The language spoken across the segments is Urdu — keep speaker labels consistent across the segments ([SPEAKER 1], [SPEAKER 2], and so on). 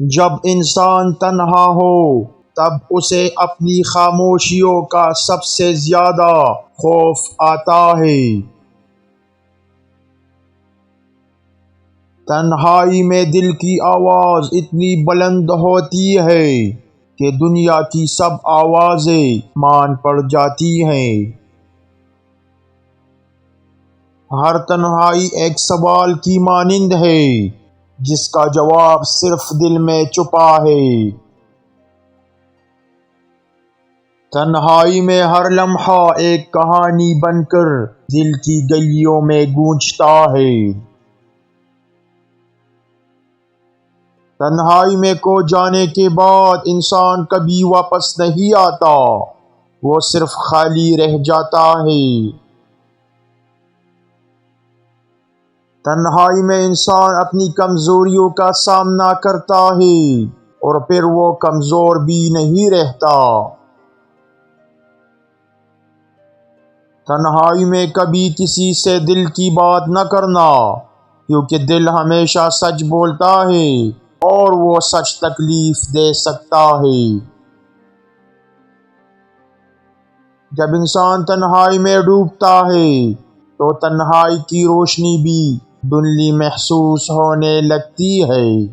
[SPEAKER 1] جب انسان تنہا ہو تب اسے اپنی خاموشیوں کا سب سے زیادہ خوف آتا ہے۔ تنہائی میں دل کی آواز اتنی بلند ہوتی ہے کہ دنیا کی سب آوازیں مان پڑ جاتی ہیں۔ ہر تنہائی ایک سوال کی مانند ہے جس کا جواب صرف دل میں چھپا ہے۔ تنہائی میں ہر لمحہ ایک کہانی بن کر دل کی گلیوں میں گونجتا ہے۔ تنہائی میں کھو جانے کے بعد انسان کبھی واپس نہیں آتا، وہ صرف خالی رہ جاتا ہے۔ تنہائی میں انسان اپنی کمزوریوں کا سامنا کرتا ہے اور پھر وہ کمزور بھی نہیں رہتا۔ تنہائی میں کبھی کسی سے دل کی بات نہ کرنا، کیونکہ دل ہمیشہ سچ بولتا ہے اور وہ سچ تکلیف دے سکتا ہے۔ جب انسان تنہائی میں ڈوبتا ہے تو تنہائی کی روشنی بھی دھندلی محسوس ہونے لگتی ہے۔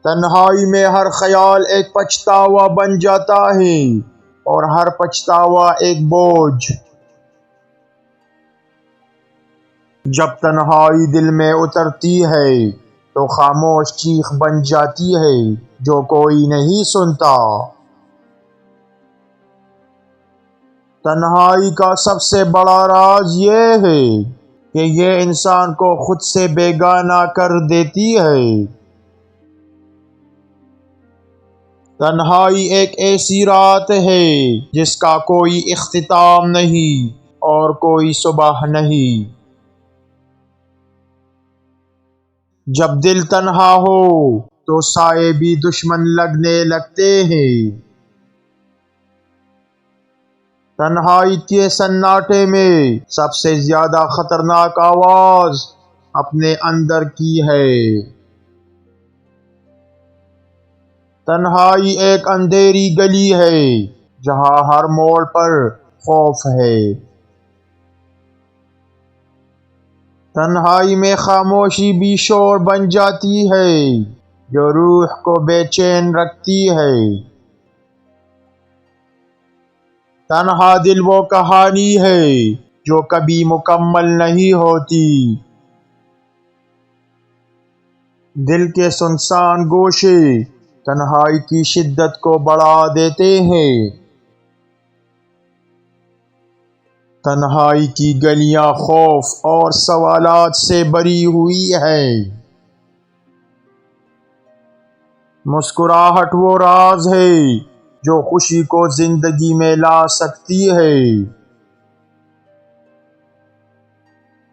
[SPEAKER 1] تنہائی میں ہر خیال ایک پچھتاوا بن جاتا ہے اور ہر پچھتاوا ایک بوجھ۔ جب تنہائی دل میں اترتی ہے تو خاموش چیخ بن جاتی ہے جو کوئی نہیں سنتا۔ تنہائی کا سب سے بڑا راز یہ ہے کہ یہ انسان کو خود سے بیگانہ کر دیتی ہے۔ تنہائی ایک ایسی رات ہے جس کا کوئی اختتام نہیں اور کوئی صبح نہیں۔ جب دل تنہا ہو تو سائے بھی دشمن لگنے لگتے ہیں۔ تنہائی کے سناٹے میں سب سے زیادہ خطرناک آواز اپنے اندر کی ہے۔ تنہائی ایک اندھیری گلی ہے جہاں ہر موڑ پر خوف ہے۔ تنہائی میں خاموشی بھی شور بن جاتی ہے جو روح کو بے چین رکھتی ہے۔ تنہا دل وہ کہانی ہے جو کبھی مکمل نہیں ہوتی۔ دل کے سنسان گوشے تنہائی کی شدت کو بڑھا دیتے ہیں۔ تنہائی کی گلیاں خوف اور سوالات سے بھری ہوئی ہیں۔ مسکراہٹ وہ راز ہے جو خوشی کو زندگی میں لا سکتی ہے۔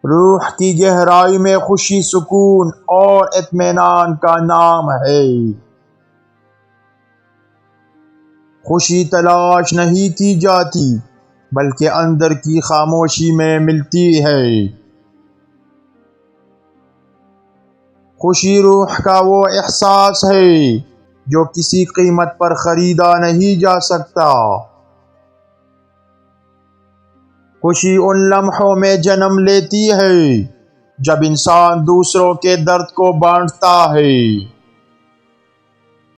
[SPEAKER 1] روح کی گہرائی میں خوشی سکون اور اطمینان کا نام ہے۔ خوشی تلاش نہیں کی جاتی بلکہ اندر کی خاموشی میں ملتی ہے۔ خوشی روح کا وہ احساس ہے جو کسی قیمت پر خریدا نہیں جا سکتا۔ خوشی ان لمحوں میں جنم لیتی ہے جب انسان دوسروں کے درد کو بانٹتا ہے۔